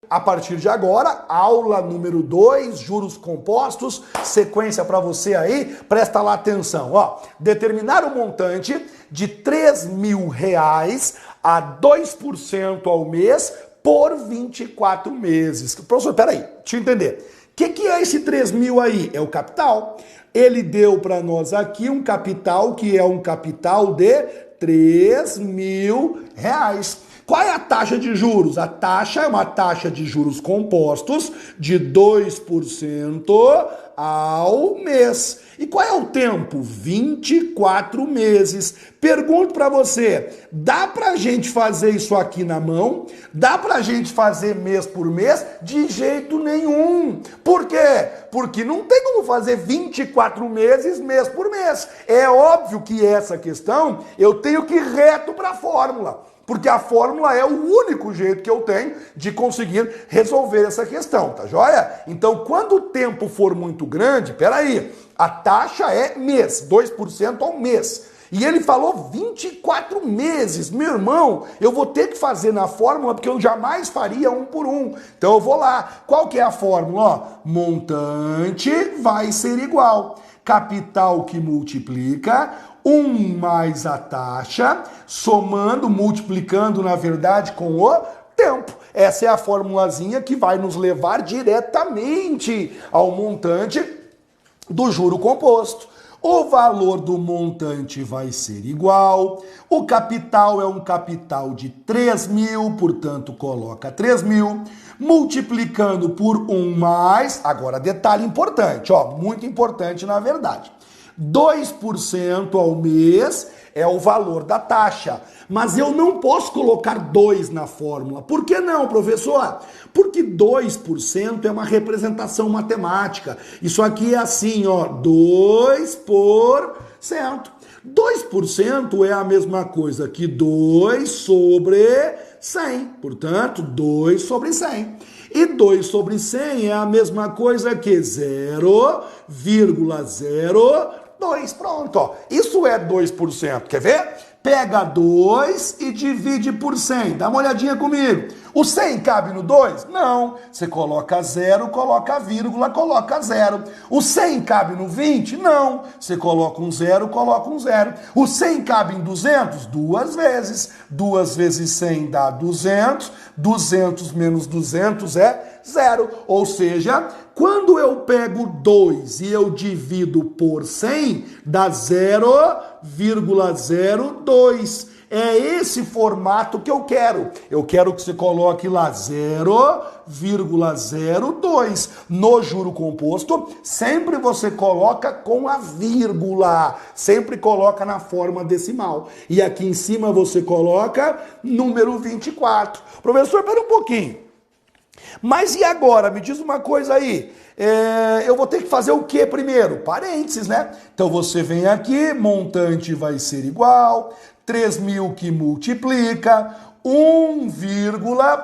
A partir de agora, aula número 2, juros compostos, sequência para você aí, presta lá atenção. Ó, determinar o montante de R$3.000 a 2% ao mês por 24 meses. Professor, peraí, deixa eu entender. O que é esse 3.000 aí? É o capital. Ele deu para nós aqui um capital que é um capital de R$3.000. Qual é a taxa de juros? A taxa é uma taxa de juros compostos de 2% ao mês. E qual é o tempo? 24 meses. Pergunto para você, dá pra gente fazer isso aqui na mão? Dá pra gente fazer mês por mês? De jeito nenhum. Por quê? Porque não tem como fazer 24 meses mês por mês. É óbvio que essa questão eu tenho que ir reto para a fórmula. Porque a fórmula é o único jeito que eu tenho de conseguir resolver essa questão, tá joia? Então, quando o tempo for muito grande, peraí, a taxa é mês, 2% ao mês. E ele falou 24 meses. Meu irmão, eu vou ter que fazer na fórmula porque eu jamais faria um por um. Então eu vou lá. Qual que é a fórmula? Ó, montante vai ser igual. Capital que multiplica 1 mais a taxa, somando, multiplicando, na verdade, com o tempo. Essa é a formulazinha que vai nos levar diretamente ao montante do juro composto. O valor do montante vai ser igual. O capital é um capital de 3.000, portanto, coloca 3.000. Multiplicando por 1 mais... Agora, detalhe importante, ó, muito importante na verdade. 2% ao mês é o valor da taxa. Mas eu não posso colocar 2 na fórmula. Por que não, professor? Porque 2% é uma representação matemática. Isso aqui é assim, ó, 2%. 2% é a mesma coisa que 2 sobre 100. Portanto, 2 sobre 100. E 2 sobre 100 é a mesma coisa que 0,02. Pronto, ó. Isso é 2%. Quer ver? Pega 2 e divide por 100. Dá uma olhadinha comigo. O 100 cabe no 2? Não. Você coloca 0, coloca vírgula, coloca 0. O 100 cabe no 20? Não. Você coloca um 0, coloca um 0. O 100 cabe em 200? 2 vezes. 2 vezes 100 dá 200. 200 menos 200 é 0. Ou seja, quando eu pego 2 e eu divido por 100, dá 0,02. É esse formato que eu quero. Eu quero que você coloque lá 0,02. No juro composto, sempre você coloca com a vírgula. Sempre coloca na forma decimal. E aqui em cima você coloca número 24. Professor, espera um pouquinho. Mas e agora? Me diz uma coisa aí. Eu vou ter que fazer o que primeiro? Parênteses, né? Então você vem aqui, montante vai ser igual, 3.000 que multiplica, 1,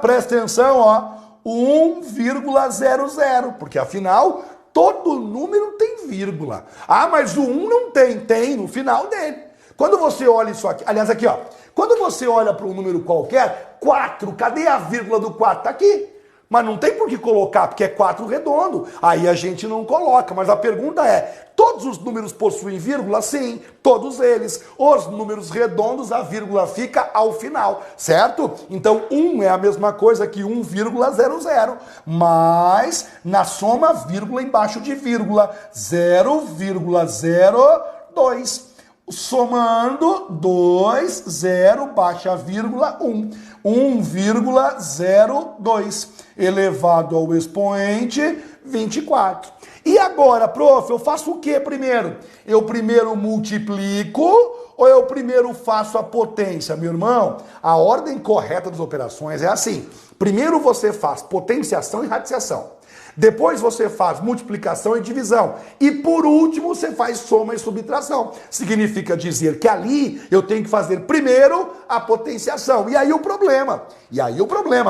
presta atenção, ó, 1,00, porque afinal todo número tem vírgula. Ah, mas o 1 não tem, tem no final dele. Quando você olha isso aqui, aliás aqui, ó, quando você olha para um número qualquer, 4, cadê a vírgula do 4? Tá aqui. Mas não tem por que colocar, porque é 4 redondo. Aí a gente não coloca. Mas a pergunta é, todos os números possuem vírgula? Sim, todos eles. Os números redondos, a vírgula fica ao final, certo? Então, 1 é a mesma coisa que 1,00. Mas, na soma, vírgula embaixo de vírgula. 0,02. Somando 2, 0, baixa a vírgula, 1. 1,02 elevado ao expoente 24. E agora, prof, eu faço o que primeiro? Eu primeiro multiplico ou eu primeiro faço a potência? Meu irmão, a ordem correta das operações é assim. Primeiro você faz potenciação e radiciação. Depois você faz multiplicação e divisão. E por último você faz soma e subtração. Significa dizer que ali eu tenho que fazer primeiro a potenciação. E aí o problema?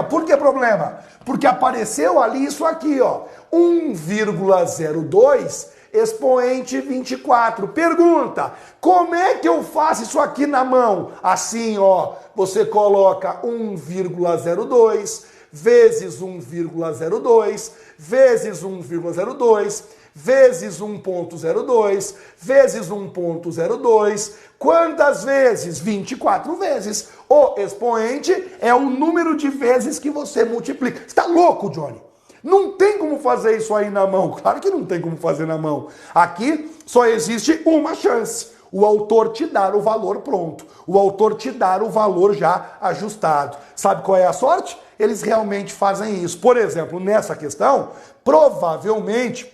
Por que problema? Porque apareceu ali isso aqui, ó. 1,02 expoente 24. Pergunta, como é que eu faço isso aqui na mão? Assim, ó, você coloca 1,02 vezes 1,02, vezes 1,02, vezes 1,02, vezes 1,02. Quantas vezes? 24 vezes. O expoente é o número de vezes que você multiplica. Você está louco, Johnny? Não tem como fazer isso aí na mão. Claro que não tem como fazer na mão. Aqui só existe uma chance. O autor te dar o valor pronto. O autor te dar o valor já ajustado. Sabe qual é a sorte? Eles realmente fazem isso. Por exemplo, nessa questão, provavelmente,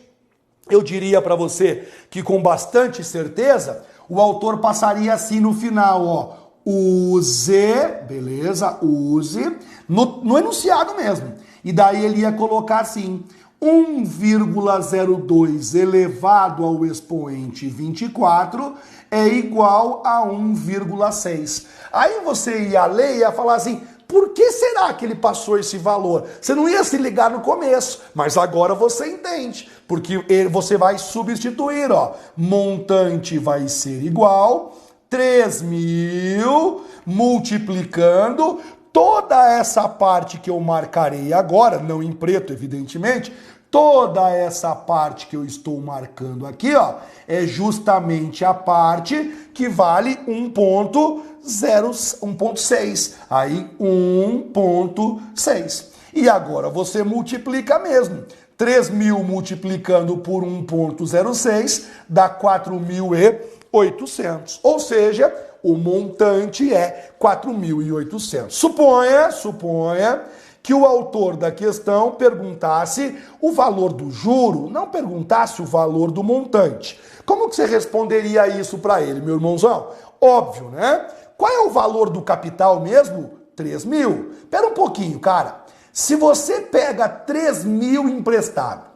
eu diria para você que com bastante certeza, o autor passaria assim no final, ó. Use, beleza, use, no enunciado mesmo. E daí ele ia colocar assim, 1,02 elevado ao expoente 24 é igual a 1,6. Aí você ia ler e ia falar assim, por que será que ele passou esse valor? Você não ia se ligar no começo, mas agora você entende. Porque você vai substituir, ó. Montante vai ser igual 3.000 multiplicando toda essa parte que eu marcarei agora, não em preto, evidentemente, toda essa parte que eu estou marcando aqui, ó, é justamente a parte que vale 1,6. Aí 1,6. E agora você multiplica mesmo. 3.000 multiplicando por 1,06 dá 4.800. Ou seja, o montante é 4.800. Suponha que o autor da questão perguntasse o valor do juro, não perguntasse o valor do montante. Como que você responderia isso para ele, meu irmãozão? Óbvio, né? Qual é o valor do capital mesmo? 3.000. Espera um pouquinho, cara. Se você pega 3.000 emprestado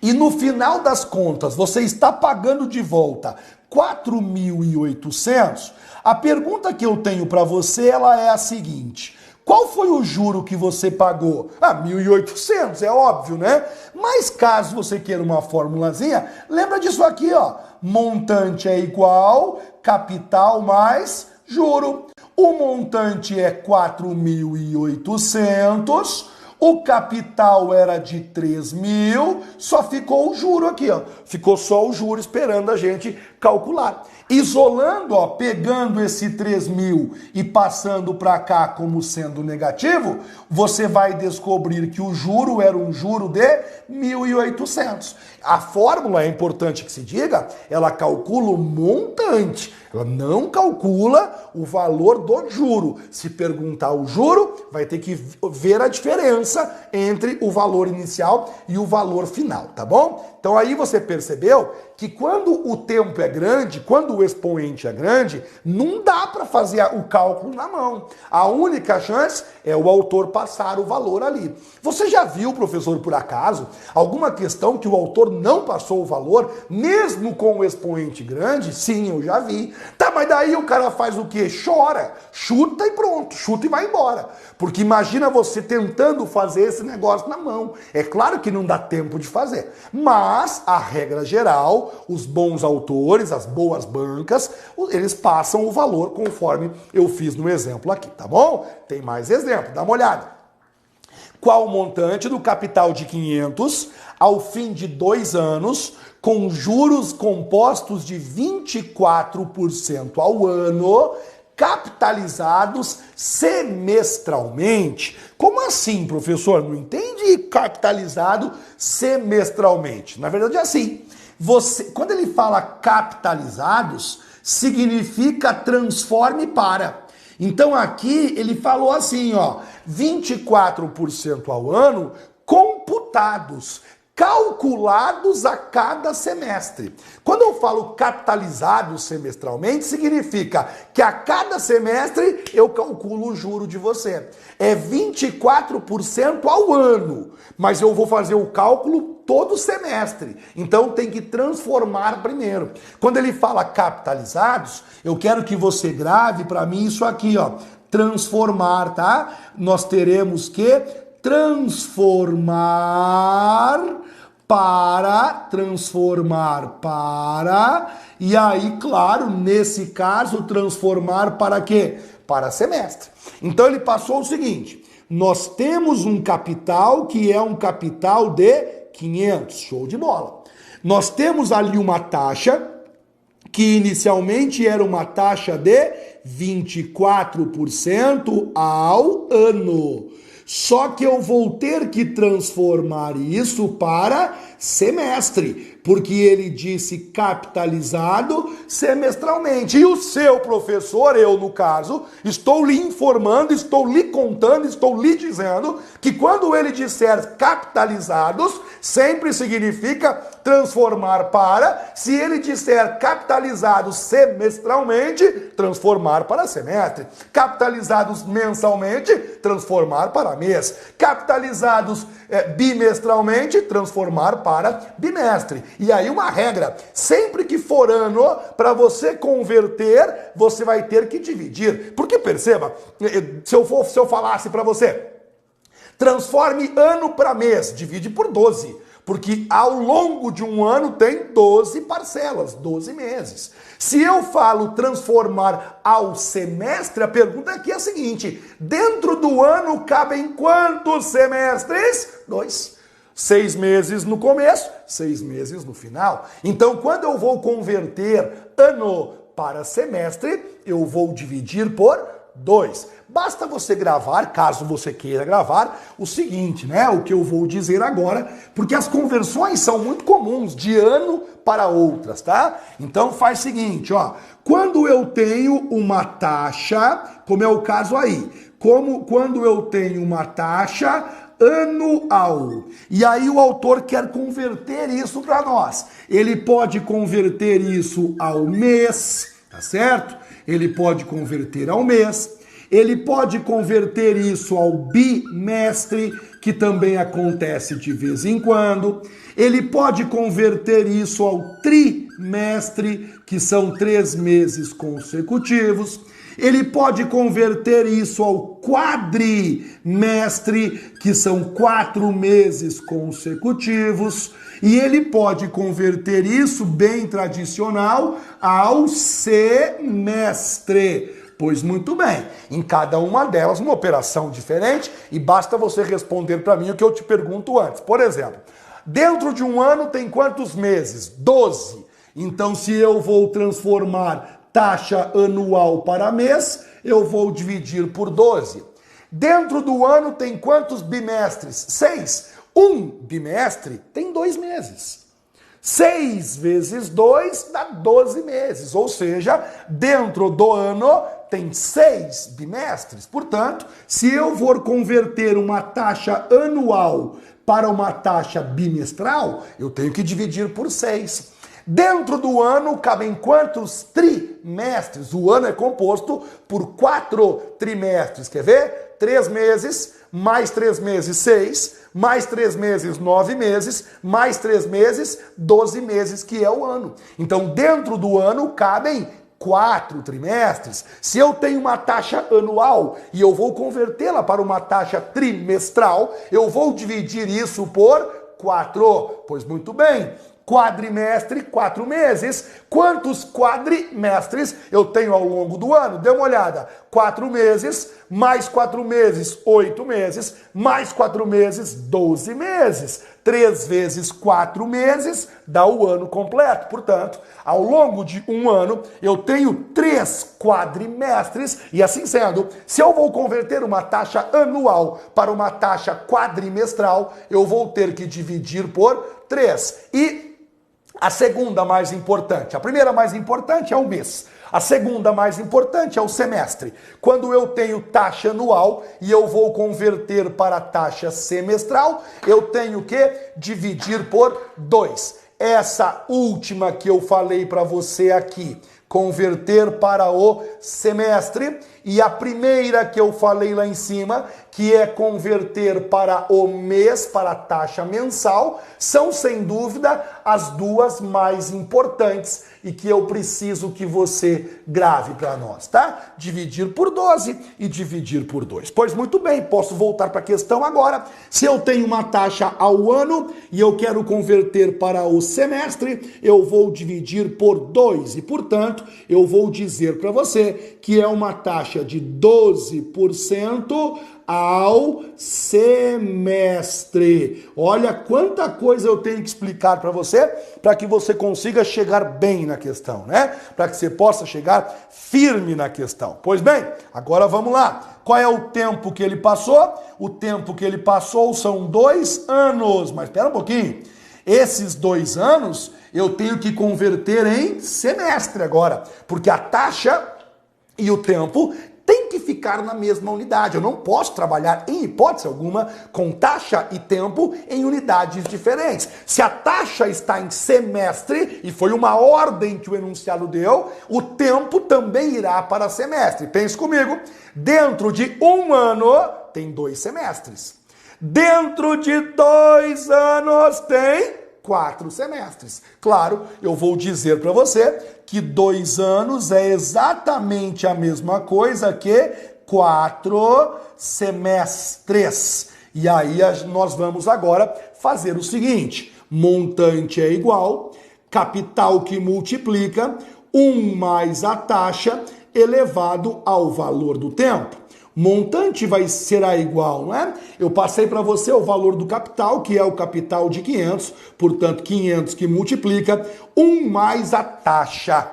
e no final das contas você está pagando de volta 4.800, a pergunta que eu tenho para você ela é a seguinte: qual foi o juro que você pagou? 1.800, é óbvio, né? Mas caso você queira uma formulazinha, lembra disso aqui, ó. Montante é igual capital mais juro. O montante é 4.800, o capital era de 3.000, só ficou o juro aqui, ó. Ficou só o juro esperando a gente calcular. Isolando, ó, pegando esse 3.000 e passando para cá como sendo negativo, você vai descobrir que o juro era um juro de 1.800. A fórmula, é importante que se diga, ela calcula o montante. Ela não calcula o valor do juro. Se perguntar o juro, vai ter que ver a diferença entre o valor inicial e o valor final, tá bom? Então aí você percebeu que quando o tempo é grande, quando o expoente é grande, não dá para fazer o cálculo na mão. A única chance é o autor passar o valor ali. Você já viu, professor, por acaso, alguma questão que o autor não passou o valor, mesmo com o expoente grande? Sim, eu já vi. Tá, mas daí o cara faz o quê? Chora, chuta e pronto, chuta e vai embora. Porque imagina você tentando fazer esse negócio na mão. É claro que não dá tempo de fazer, mas a regra geral, os bons autores, as boas bancas, eles passam o valor conforme eu fiz no exemplo aqui, tá bom? Tem mais exemplo, dá uma olhada. Qual o montante do capital de 500 ao fim de 2 anos, com juros compostos de 24% ao ano, capitalizados semestralmente? Como assim, professor? Não entende capitalizado semestralmente? Na verdade é assim. Quando ele fala capitalizados, significa transforme para. Então aqui ele falou assim, ó, 24% ao ano computados, calculados a cada semestre. Quando eu falo capitalizados semestralmente, significa que a cada semestre eu calculo o juro de você. É 24% ao ano, mas eu vou fazer o cálculo todo semestre. Então tem que transformar primeiro. Quando ele fala capitalizados, eu quero que você grave para mim isso aqui, ó. Transformar, tá? Nós teremos que transformar para, e aí, claro, nesse caso, transformar para quê? Para semestre. Então ele passou o seguinte: Nós temos um capital que é um capital de 500, show de bola. Nós temos ali uma taxa que inicialmente era uma taxa de 24% ao ano. Só que eu vou ter que transformar isso para semestre, porque ele disse capitalizado semestralmente. E o seu professor, eu no caso, estou lhe informando, estou lhe contando, estou lhe dizendo que quando ele disser capitalizados, sempre significa transformar para. Se ele disser capitalizados semestralmente, transformar para semestre. Capitalizados mensalmente, transformar para mês. Capitalizados bimestralmente, transformar para bimestre. E aí uma regra, sempre que for ano, para você converter, você vai ter que dividir. Porque perceba, se eu falasse para você, transforme ano para mês, divide por 12. Porque ao longo de um ano tem 12 parcelas, 12 meses. Se eu falo transformar ao semestre, a pergunta aqui é a seguinte: dentro do ano cabem quantos semestres? 2. 6 meses no começo, 6 meses no final. Então, quando eu vou converter ano para semestre, eu vou dividir por 2. Basta você gravar, caso você queira gravar, o seguinte, né? O que eu vou dizer agora, porque as conversões são muito comuns de ano para outras, tá? Então faz o seguinte, ó. Quando eu tenho uma taxa, como é o caso aí, quando eu tenho uma taxa anual. E aí o autor quer converter isso para nós. Ele pode converter isso ao mês, tá certo? Ele pode converter ao mês. Ele pode converter isso ao bimestre, que também acontece de vez em quando. Ele pode converter isso ao trimestre, que são 3 meses consecutivos. Ele pode converter isso ao quadrimestre, que são 4 meses consecutivos. E ele pode converter isso, bem tradicional, ao semestre. Pois muito bem, em cada uma delas uma operação diferente e basta você responder para mim o que eu te pergunto antes. Por exemplo, dentro de um ano tem quantos meses? 12. Então se eu vou transformar taxa anual para mês, eu vou dividir por 12. Dentro do ano tem quantos bimestres? 6. Um bimestre tem 2 meses. 6 vezes 2 dá 12 meses, ou seja, dentro do ano tem 6 bimestres. Portanto, se eu for converter uma taxa anual para uma taxa bimestral, eu tenho que dividir por 6. Dentro do ano cabem quantos trimestres? O ano é composto por 4 trimestres. Quer ver? 3 meses, mais 3 meses, 6, mais 3 meses, 9 meses, mais 3 meses, 12 meses, que é o ano. Então, dentro do ano cabem 4 trimestres. Se eu tenho uma taxa anual e eu vou convertê-la para uma taxa trimestral, eu vou dividir isso por 4. Pois muito bem. Quadrimestre, 4 meses. Quantos quadrimestres eu tenho ao longo do ano? Dê uma olhada. 4 meses, mais 4 meses, 8 meses, mais 4 meses, 12 meses. 3 vezes 4 meses dá o ano completo. Portanto, ao longo de um ano, eu tenho 3 quadrimestres e assim sendo, se eu vou converter uma taxa anual para uma taxa quadrimestral, eu vou ter que dividir por 3. E a segunda mais importante, a primeira mais importante é o mês. A segunda mais importante é o semestre. Quando eu tenho taxa anual e eu vou converter para taxa semestral, eu tenho que dividir por 2. Essa última que eu falei para você aqui, converter para o semestre, e a primeira que eu falei lá em cima, que é converter para o mês, para a taxa mensal, são sem dúvida as duas mais importantes e que eu preciso que você grave para nós, tá? Dividir por 12 e dividir por 2. Pois muito bem, posso voltar para a questão agora. Se eu tenho uma taxa ao ano e eu quero converter para o semestre, eu vou dividir por 2 e, portanto, eu vou dizer para você que é uma taxa de 12% ao semestre. Olha quanta coisa eu tenho que explicar para você, para que você consiga chegar bem na questão, né? Para que você possa chegar firme na questão. Pois bem, agora vamos lá. Qual é o tempo que ele passou? O tempo que ele passou são 2 anos. Mas espera um pouquinho. Esses 2 anos eu tenho que converter em semestre agora, porque a taxa e o tempo tem que ficar na mesma unidade. Eu não posso trabalhar, em hipótese alguma, com taxa e tempo em unidades diferentes. Se a taxa está em semestre, e foi uma ordem que o enunciado deu, o tempo também irá para semestre. Pense comigo, dentro de 1 ano tem 2 semestres. Dentro de 2 anos tem 4 semestres. Claro, eu vou dizer para você que 2 anos é exatamente a mesma coisa que 4 semestres. E aí nós vamos agora fazer o seguinte: montante é igual, capital que multiplica, 1 mais a taxa elevado ao valor do tempo. Montante será igual, não é? Eu passei para você o valor do capital, que é o capital de 500, portanto 500 que multiplica 1 mais a taxa.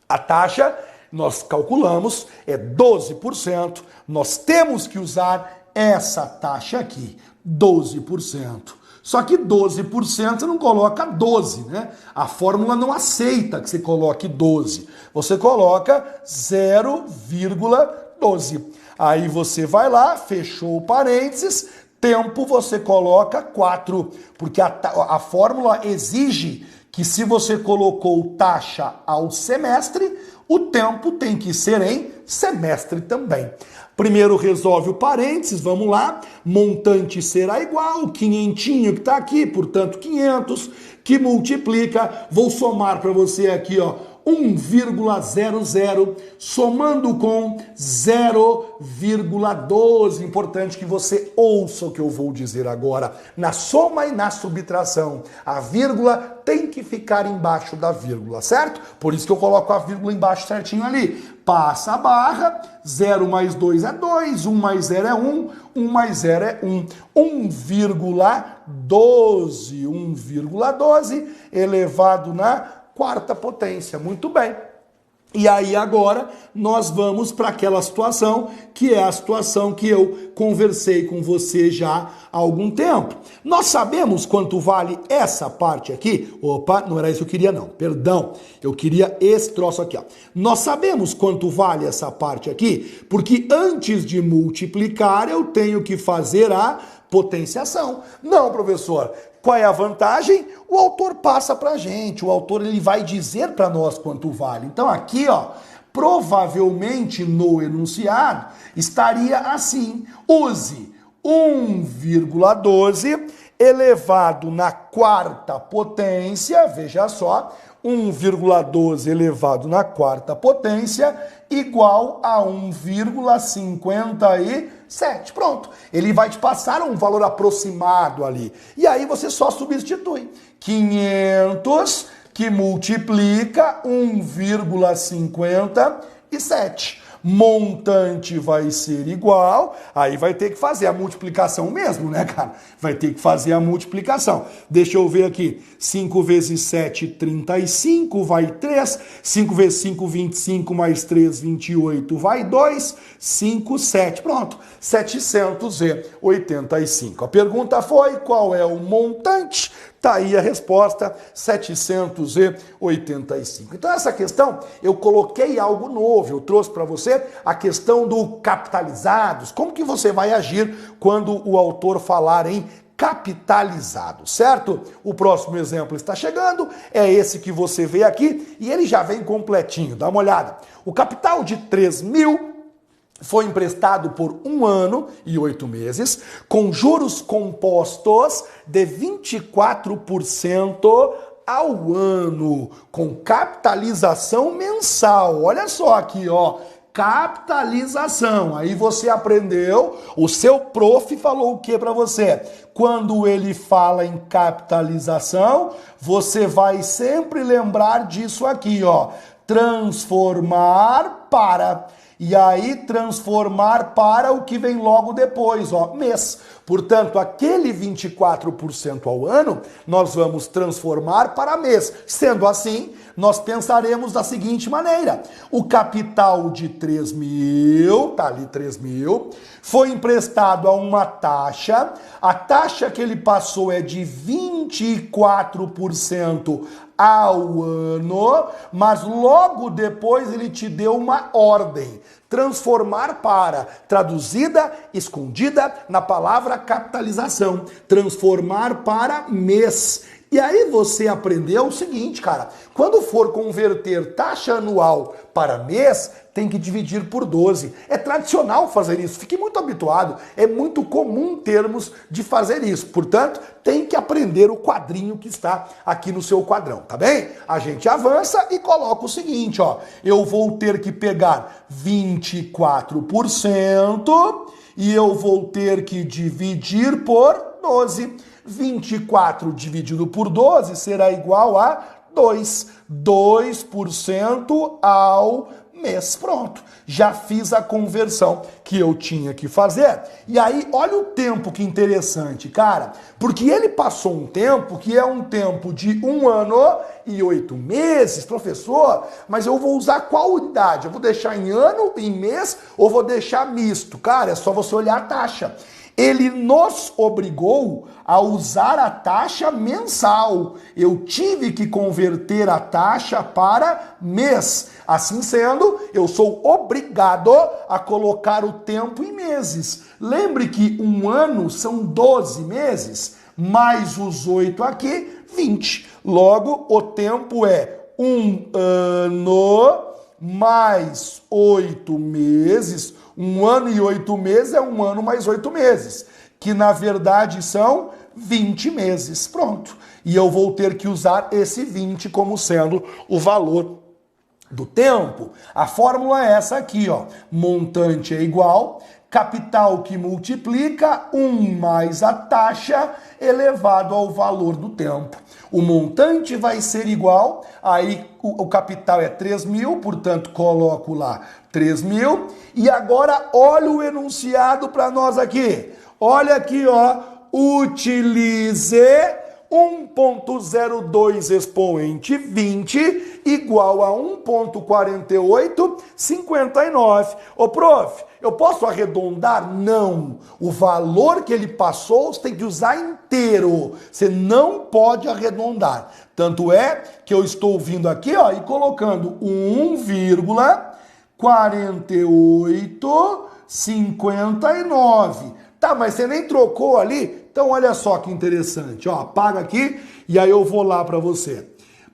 A taxa, nós calculamos, é 12%. Nós temos que usar essa taxa aqui, 12%. Só que 12% você não coloca 12, né? A fórmula não aceita que você coloque 12. Você coloca 0,12. Aí você vai lá, fechou o parênteses, tempo você coloca 4, porque a fórmula exige que se você colocou taxa ao semestre, o tempo tem que ser em semestre também. Primeiro resolve o parênteses, vamos lá, montante será igual, quinhentinho que está aqui, portanto 500, que multiplica, vou somar para você aqui, ó, 1,00 somando com 0,12. Importante que você ouça o que eu vou dizer agora. Na soma e na subtração, a vírgula tem que ficar embaixo da vírgula, certo? Por isso que eu coloco a vírgula embaixo certinho ali. Passa a barra, 0 mais 2 é 2, 1 mais 0 é 1, 1 mais 0 é 1. 1,12 elevado na quarta potência. Muito bem. E aí agora nós vamos para aquela situação que é a situação que eu conversei com você já há algum tempo. Nós sabemos quanto vale essa parte aqui? Opa, não era isso que eu queria não, perdão. Eu queria esse troço aqui, ó. Nós sabemos quanto vale essa parte aqui, porque antes de multiplicar eu tenho que fazer a potenciação. Não, professor. Qual é a vantagem? O autor passa para a gente, o autor ele vai dizer para nós quanto vale. Então aqui, ó, provavelmente no enunciado estaria assim: use 1,12 elevado na quarta potência, veja só, 1,12 elevado na quarta potência igual a 1,57. Pronto. Ele vai te passar um valor aproximado ali. E aí você só substitui. 500 que multiplica 1,57. Montante vai ser igual, aí vai ter que fazer a multiplicação mesmo, né, cara? Vai ter que fazer a multiplicação. Deixa eu ver aqui. 5 vezes 7, 35, vai 3. 5 vezes 5, 25, mais 3, 28, vai 2. 5, 7. Pronto. 785. A pergunta foi: qual é o montante? Tá aí a resposta, 785. Então essa questão, eu coloquei algo novo, eu trouxe para você a questão do capitalizados. Como que você vai agir quando o autor falar em capitalizado, certo? O próximo exemplo está chegando, é esse que você vê aqui, e ele já vem completinho, dá uma olhada. O capital de 3.000 foi emprestado por 1 ano e 8 meses, com juros compostos de 24% ao ano, com capitalização mensal. Olha só aqui, ó, capitalização. Aí você aprendeu, o seu prof falou o que para você? Quando ele fala em capitalização, você vai sempre lembrar disso aqui, ó, transformar para. e aí transformar para o que vem logo depois, ó, mês. Portanto, aquele 24% ao ano, nós vamos transformar para mês. Sendo assim, nós pensaremos da seguinte maneira: o capital de 3 mil, tá ali 3 mil, foi emprestado a uma taxa, a taxa que ele passou é de 24% ao ano, mas logo depois ele te deu uma ordem: transformar para, traduzida, escondida na palavra capitalização, transformar para mês. E aí você aprendeu o seguinte, cara: quando for converter taxa anual para mês, tem que dividir por 12. É tradicional fazer isso, fique muito habituado, é muito comum termos de fazer isso. Portanto, tem que aprender o quadrinho que está aqui no seu quadrão, tá bem? A gente avança e coloca o seguinte, ó: eu vou ter que pegar 24% e eu vou ter que dividir por 12. 24 dividido por 12 será igual a 2. 2% ao mês. Pronto. Já fiz a conversão que eu tinha que fazer. E aí, olha o tempo que interessante, cara. Porque ele passou um tempo que é um tempo de 1 ano e 8 meses, professor, mas eu vou usar qual unidade? Eu vou deixar em ano, em mês, ou vou deixar misto? Cara, é só você olhar a taxa. Ele nos obrigou a usar a taxa mensal. Eu tive que converter a taxa para mês. Assim sendo, eu sou obrigado a colocar o tempo em meses. Lembre que um ano são 12 meses, mais os 8 aqui, 20. Logo, o tempo é 1 ano mais 8 meses. 1 ano e 8 meses é 1 ano mais 8 meses, que na verdade são 20 meses. Pronto. E eu vou ter que usar esse 20 como sendo o valor do tempo. A fórmula é essa aqui, ó. Montante é igual capital que multiplica 1 mais a taxa elevado ao valor do tempo. O montante vai ser igual, aí o capital é 3 mil, portanto coloco lá 3 mil. E agora olha o enunciado para nós aqui. Olha aqui, ó. Utilize 1.02 expoente 20 igual a 1.4859. Ô, prof, eu posso arredondar? Não. O valor que ele passou você tem que usar inteiro. Você não pode arredondar. Tanto é que eu estou vindo aqui, ó, e colocando 1,4859. Tá, mas você nem trocou ali? Então olha só que interessante, ó, apaga aqui e aí eu vou lá para você.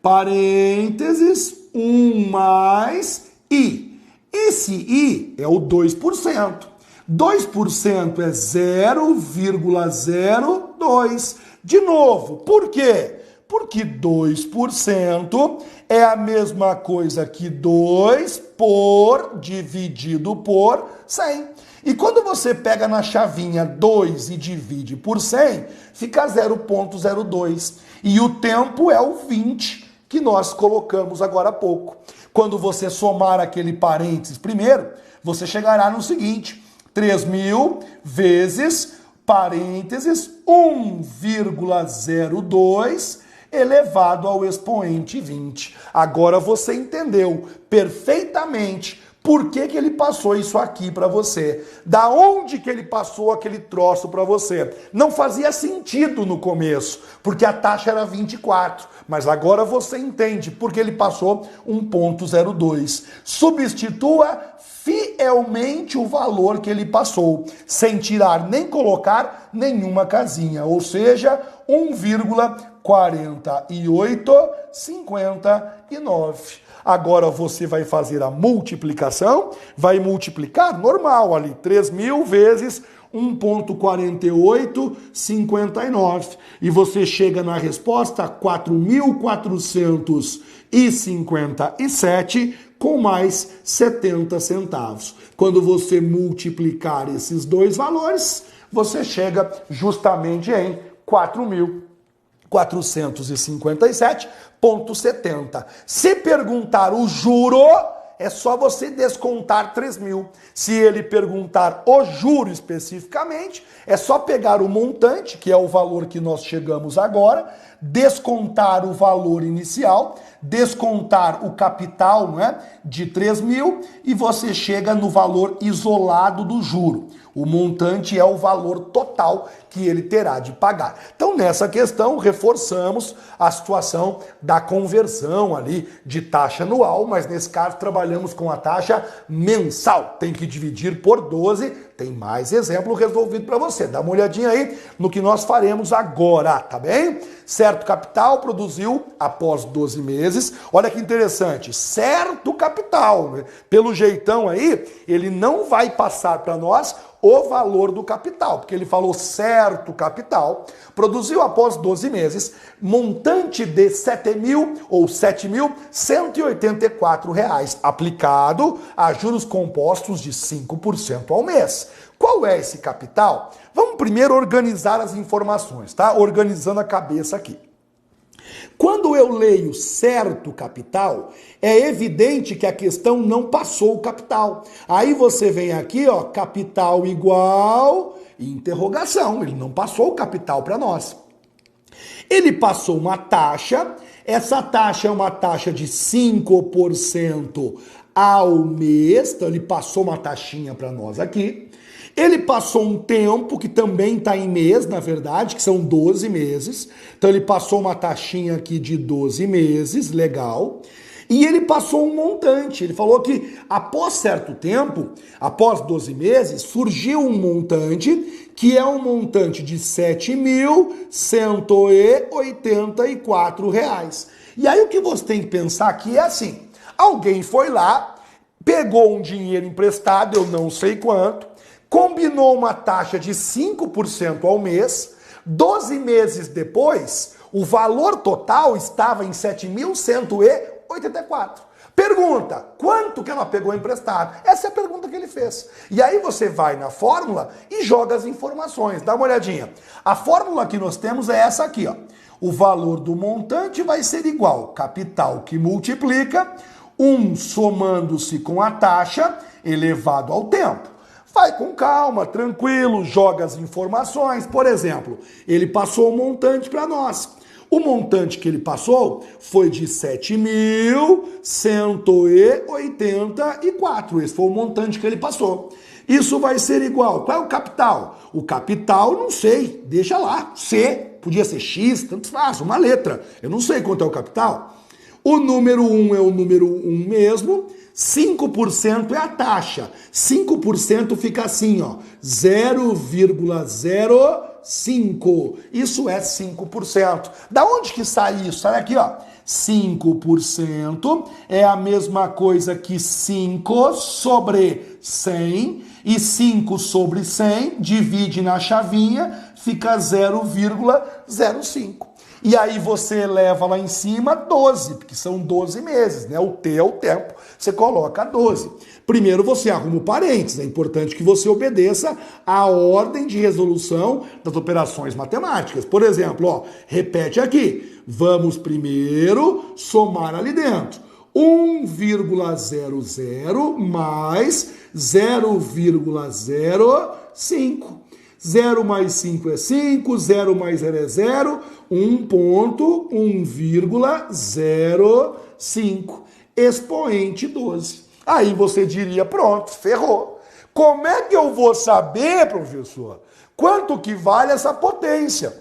Parênteses, 1 mais I. Esse I é o 2%. 2% é 0,02. De novo, por quê? Porque 2% é a mesma coisa que 2 por dividido por 100. E quando você pega na chavinha 2 e divide por 100, fica 0,02. E o tempo é o 20 que nós colocamos agora há pouco. Quando você somar aquele parênteses primeiro, você chegará no seguinte: 3 mil vezes parênteses 1,02 elevado ao expoente 20. Agora você entendeu perfeitamente por que ele passou isso aqui para você? Da onde que ele passou aquele troço para você? Não fazia sentido no começo, porque a taxa era 24. Mas agora você entende por que ele passou 1,02. Substitua fielmente o valor que ele passou, sem tirar nem colocar nenhuma casinha. Ou seja, 1,4859. Agora você vai fazer a multiplicação, vai multiplicar normal ali, 3 mil vezes 1,4859. E você chega na resposta 4.457 com mais 70 centavos. Quando você multiplicar esses dois valores, você chega justamente em 4.457,70. Se perguntar o juro, é só você descontar 3 mil. Se ele perguntar o juro especificamente, é só pegar o montante, que é o valor que nós chegamos agora, descontar o valor inicial, descontar o capital, não é, de 3 mil e você chega no valor isolado do juro. O montante é o valor total que ele terá de pagar. Então, nessa questão, reforçamos a situação da conversão ali de taxa anual, mas nesse caso trabalhamos com a taxa mensal. Tem que dividir por 12. Tem mais exemplo resolvido para você. Dá uma olhadinha aí no que nós faremos agora, tá bem? Certo capital produziu após 12 meses. Olha que interessante, certo capital, né? Pelo jeitão aí, ele não vai passar para nós o valor do capital, porque ele falou certo capital, produziu após 12 meses, montante de 7 mil ou 7.184 reais, aplicado a juros compostos de 5% ao mês. Qual é esse capital? Vamos primeiro organizar as informações, tá? Organizando a cabeça aqui. Quando eu leio certo capital, é evidente que a questão não passou o capital. Aí você vem aqui, ó, capital igual, interrogação. Ele não passou o capital para nós. Ele passou uma taxa, essa taxa é uma taxa de 5% ao mês, então ele passou uma taxinha para nós aqui. Ele passou um tempo, que também está em mês, na verdade, que são 12 meses. Então ele passou uma taxinha aqui de 12 meses, legal. E ele passou um montante. Ele falou que após certo tempo, após 12 meses, surgiu um montante, que é um montante de R$ 7.184. E aí o que você tem que pensar aqui é assim, alguém foi lá, pegou um dinheiro emprestado, eu não sei quanto, combinou uma taxa de 5% ao mês, 12 meses depois, o valor total estava em 7.184. Pergunta, quanto que ela pegou emprestado? Essa é a pergunta que ele fez. E aí você vai na fórmula e joga as informações. Dá uma olhadinha. A fórmula que nós temos é essa aqui, ó. O valor do montante vai ser igual capital que multiplica 1 somando-se com a taxa elevado ao tempo. Vai com calma, tranquilo, joga as informações. Por exemplo, ele passou um montante para nós. O montante que ele passou foi de 7.184. Esse foi o montante que ele passou. Isso vai ser igual. Qual é o capital? O capital, não sei, deixa lá. C, podia ser X, tanto faz, uma letra. Eu não sei quanto é o capital. O número 1 é o número 1 mesmo. 5% é a taxa. 5% fica assim, ó, 0,05. Isso é 5%. Da onde que sai isso? Sai aqui, ó. 5% é a mesma coisa que 5 sobre 100. E 5 sobre 100 divide na chavinha, fica 0,05. E aí você leva lá em cima 12, porque são 12 meses, né? O T é o tempo, você coloca 12. Primeiro você arruma o parênteses, é importante que você obedeça a ordem de resolução das operações matemáticas. Por exemplo, ó, repete aqui, vamos primeiro somar ali dentro. 1,00 mais 0,05. 0 mais 5 é 5, 0 mais 0 é 0, 1,1,05, expoente 12. Aí você diria, pronto, ferrou. Como é que eu vou saber, professor, quanto que vale essa potência?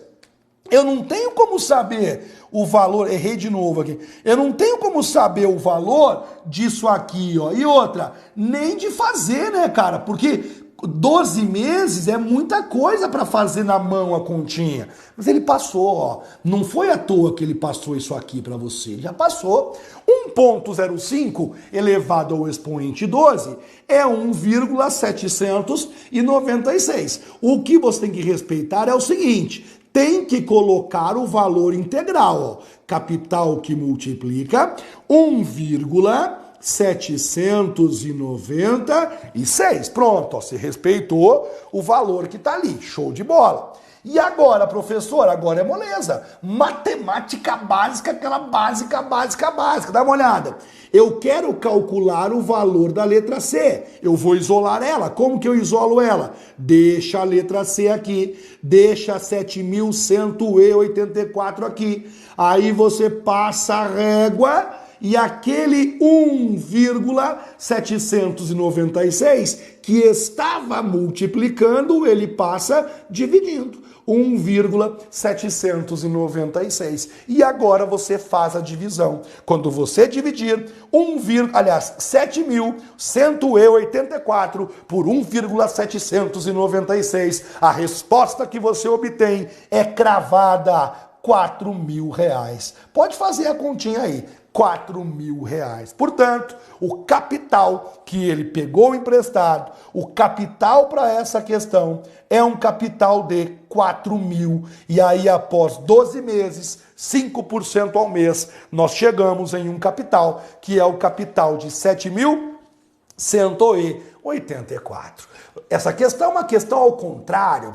Eu não tenho como saber o valor, errei de novo aqui, eu não tenho como saber o valor disso aqui, ó. E outra, nem de fazer, né, cara, porque 12 meses é muita coisa para fazer na mão a continha. Mas ele passou, ó. Não foi à toa que ele passou isso aqui para você. Ele já passou. 1,05 elevado ao expoente 12 é 1,796. O que você tem que respeitar é o seguinte, tem que colocar o valor integral, ó. Capital que multiplica 1,796. Pronto, ó, você respeitou o valor que está ali. Show de bola. E agora, professor, agora é moleza. Matemática básica, aquela básica. Dá uma olhada. Eu quero calcular o valor da letra C. Eu vou isolar ela. Como que eu isolo ela? Deixa a letra C aqui. Deixa 7.184 aqui. Aí você passa a régua e aquele 1,796 que estava multiplicando, ele passa dividindo. 1,796. E agora você faz a divisão. Quando você dividir 7.184 por 1,796, a resposta que você obtém é cravada R$4.000. Pode fazer a continha aí. R$4.000. Portanto, o capital que ele pegou emprestado, o capital para essa questão é um capital de 4.000. E aí, após 12 meses, 5% ao mês, nós chegamos em um capital que é o capital de 7.184. Essa questão é uma questão ao contrário,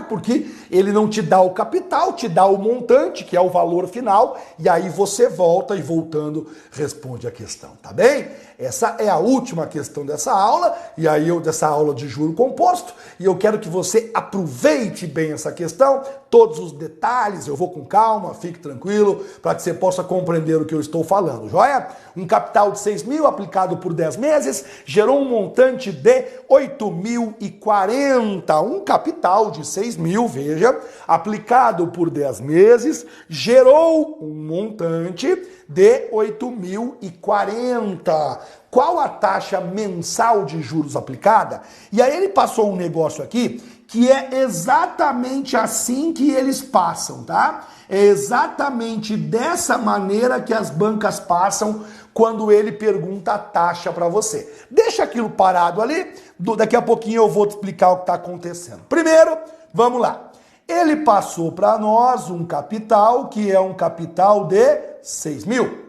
porque ele não te dá o capital, te dá o montante, que é o valor final, e aí você volta e voltando responde a questão, tá bem? Essa é a última questão dessa aula, e aí dessa aula de juro composto, e eu quero que você aproveite bem essa questão, todos os detalhes, eu vou com calma, fique tranquilo, para que você possa compreender o que eu estou falando, joia? Um capital de 6.000 aplicado por 10 meses gerou um montante de 8.040, um capital de 6.000, veja, aplicado por 10 meses, gerou um montante de 8.040. Qual a taxa mensal de juros aplicada? E aí ele passou um negócio aqui que é exatamente assim que eles passam, tá? É exatamente dessa maneira que as bancas passam quando ele pergunta a taxa para você. Deixa aquilo parado ali, daqui a pouquinho eu vou te explicar o que está acontecendo. Primeiro, vamos lá. Ele passou para nós um capital que é um capital de 6.000.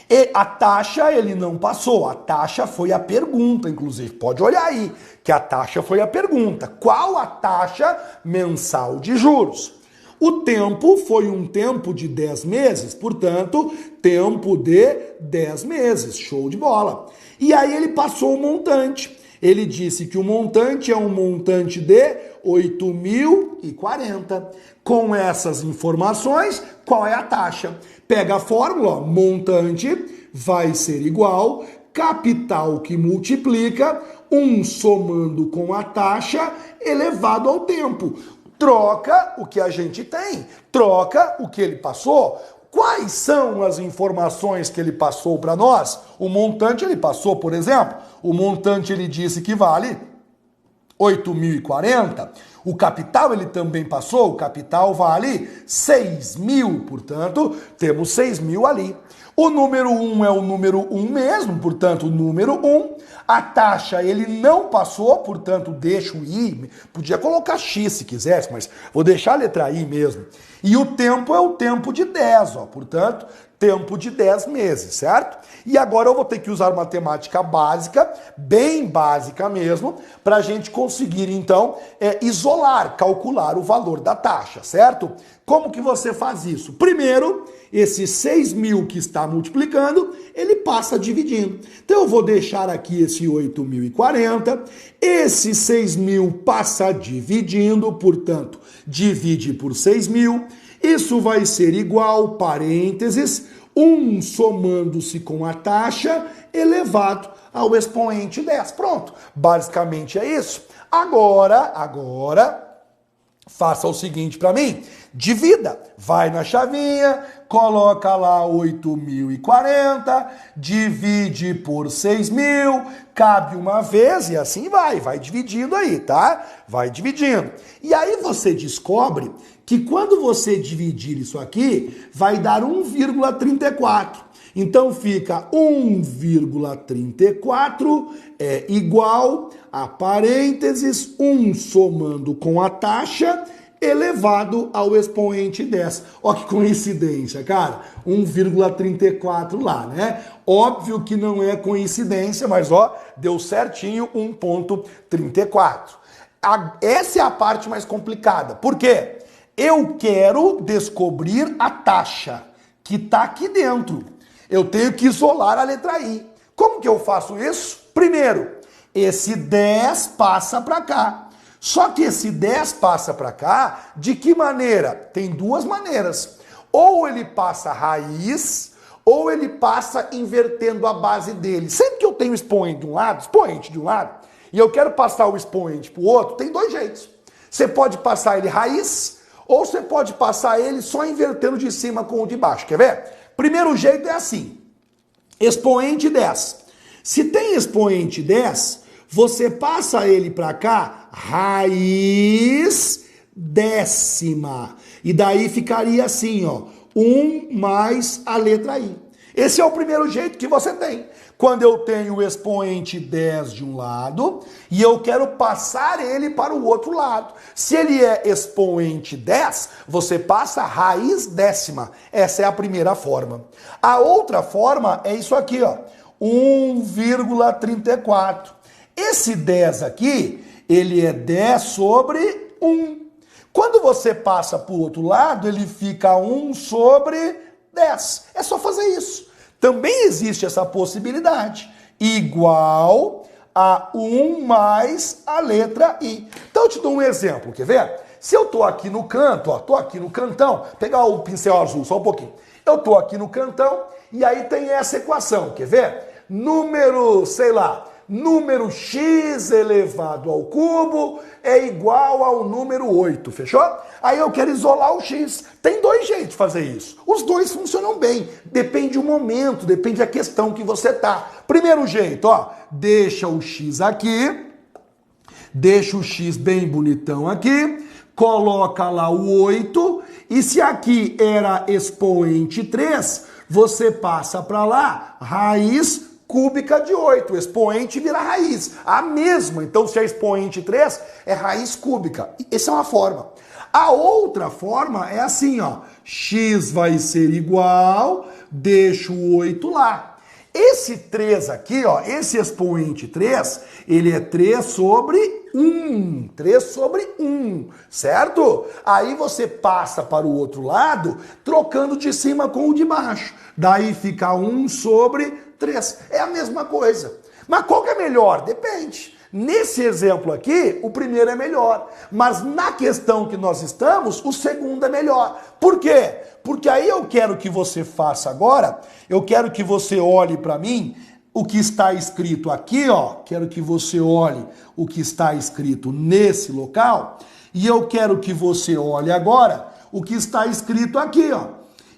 E a taxa ele não passou, a taxa foi a pergunta, inclusive. Pode olhar aí, que a taxa foi a pergunta. Qual a taxa mensal de juros? O tempo foi um tempo de 10 meses, portanto, tempo de 10 meses. Show de bola. E aí ele passou o montante. Ele disse que o montante é um montante de 8.040. Com essas informações, qual é a taxa? Pega a fórmula, montante vai ser igual, capital que multiplica, 1 somando com a taxa elevado ao tempo. Troca o que a gente tem, troca o que ele passou. Quais são as informações que ele passou para nós? O montante ele passou, por exemplo, o montante ele disse que vale 8.040. O capital ele também passou, o capital vale 6.000, portanto, temos 6.000 ali. O número 1 é o número 1 mesmo, portanto, o número 1. A taxa ele não passou, portanto, deixa o I. Podia colocar X se quisesse, mas vou deixar a letra I mesmo. E o tempo é o tempo de 10, ó, portanto, tempo de 10 meses, certo? E agora eu vou ter que usar matemática básica, bem básica mesmo, para a gente conseguir, então, isolar, calcular o valor da taxa, certo? Como que você faz isso? Primeiro, esse 6.000 que está multiplicando, ele passa dividindo. Então eu vou deixar aqui esse 8.040, esse 6.000 passa dividindo, portanto, divide por 6.000, isso vai ser igual, parênteses, 1 somando-se com a taxa elevado ao expoente 10. Pronto, basicamente é isso. Agora, faça o seguinte para mim, divida, vai na chavinha, coloca lá 8.040, divide por 6.000, cabe uma vez e assim vai dividindo aí, tá? Vai dividindo. E aí você descobre que quando você dividir isso aqui, vai dar 1,34. Então fica 1,34 é igual a parênteses 1 somando com a taxa elevado ao expoente 10. Ó que coincidência, cara. 1,34 lá, né? Óbvio que não é coincidência, mas ó, deu certinho 1,34. Essa é a parte mais complicada. Por quê? Eu quero descobrir a taxa que está aqui dentro. Eu tenho que isolar a letra I. Como que eu faço isso? Primeiro, esse 10 passa para cá. Só que esse 10 passa para cá, de que maneira? Tem duas maneiras. Ou ele passa raiz, ou ele passa invertendo a base dele. Sempre que eu tenho expoente de um lado, e eu quero passar o expoente para o outro, tem dois jeitos. Você pode passar ele raiz, ou você pode passar ele só invertendo de cima com o de baixo. Quer ver? Primeiro jeito é assim. Expoente 10. Se tem expoente 10, você passa ele para cá, raiz décima. E daí ficaria assim, ó, 1 mais a letra I. Esse é o primeiro jeito que você tem. Quando eu tenho o expoente 10 de um lado e eu quero passar ele para o outro lado. Se ele é expoente 10, você passa raiz décima. Essa é a primeira forma. A outra forma é isso aqui, ó, 1,34. Esse 10 aqui, ele é 10 sobre 1. Quando você passa para o outro lado, ele fica 1 sobre 10. É só fazer isso. Também existe essa possibilidade. Igual a 1 mais a letra I. Então eu te dou um exemplo, quer ver? Se eu tô aqui no canto, ó, tô aqui no cantão, pegar o pincel azul só um pouquinho. Eu tô aqui no cantão e aí tem essa equação, quer ver? Número, sei lá, número x elevado ao cubo é igual ao número 8, fechou? Aí eu quero isolar o x. Tem dois jeitos de fazer isso. Os dois funcionam bem. Depende do momento, depende da questão que você tá. Primeiro jeito, ó, deixa o x aqui, deixa o x bem bonitão aqui, coloca lá o 8, e se aqui era expoente 3, você passa para lá raiz cúbica de 8. O expoente vira raiz. A mesma. Então, se é expoente 3, é raiz cúbica. Essa é uma forma. A outra forma é assim, ó. X vai ser igual, deixo o 8 lá. Esse 3 aqui, ó, esse expoente 3, ele é 3 sobre 1. 3 sobre 1, certo? Aí você passa para o outro lado, trocando de cima com o de baixo. Daí fica 1 sobre 3. É a mesma coisa. Mas qual que é melhor? Depende. Nesse exemplo aqui, o primeiro é melhor. Mas na questão que nós estamos, o segundo é melhor. Por quê? Porque aí eu quero que você faça agora, eu quero que você olhe para mim o que está escrito aqui, ó. Quero que você olhe o que está escrito nesse local. E eu quero que você olhe agora o que está escrito aqui, ó.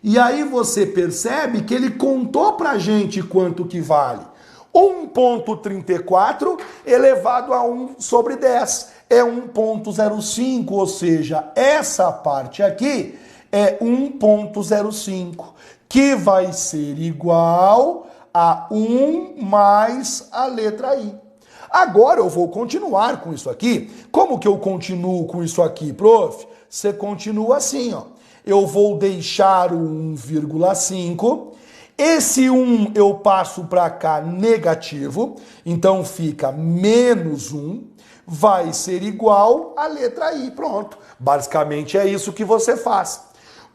E aí você percebe que ele contou pra gente quanto que vale. 1,34 elevado a 1 sobre 10 é 1,05, ou seja, essa parte aqui é 1,05, que vai ser igual a 1 mais a letra I. Agora eu vou continuar com isso aqui. Como que eu continuo com isso aqui, prof? Você continua assim, ó. Eu vou deixar o 1,5. Esse 1 eu passo para cá negativo, então fica menos 1, vai ser igual a letra I. Pronto. Basicamente é isso que você faz.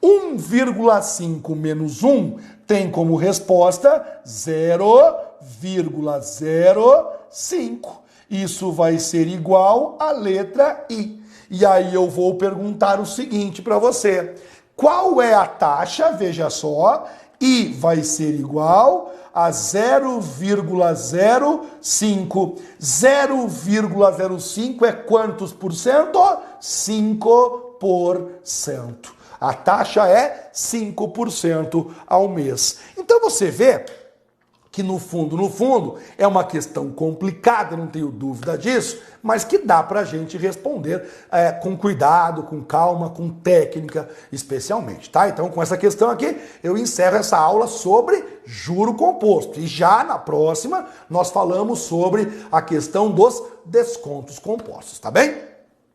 1,5 menos 1 tem como resposta 0,05. Isso vai ser igual a letra I. E aí eu vou perguntar o seguinte para você. Qual é a taxa? Veja só. I vai ser igual a 0,05. 0,05 é quantos por cento? 5%. A taxa é 5% ao mês. Então você vê que no fundo, é uma questão complicada, não tenho dúvida disso, mas que dá pra gente responder com cuidado, com calma, com técnica, especialmente, tá? Então, com essa questão aqui, eu encerro essa aula sobre juro composto. E já na próxima, nós falamos sobre a questão dos descontos compostos, tá bem?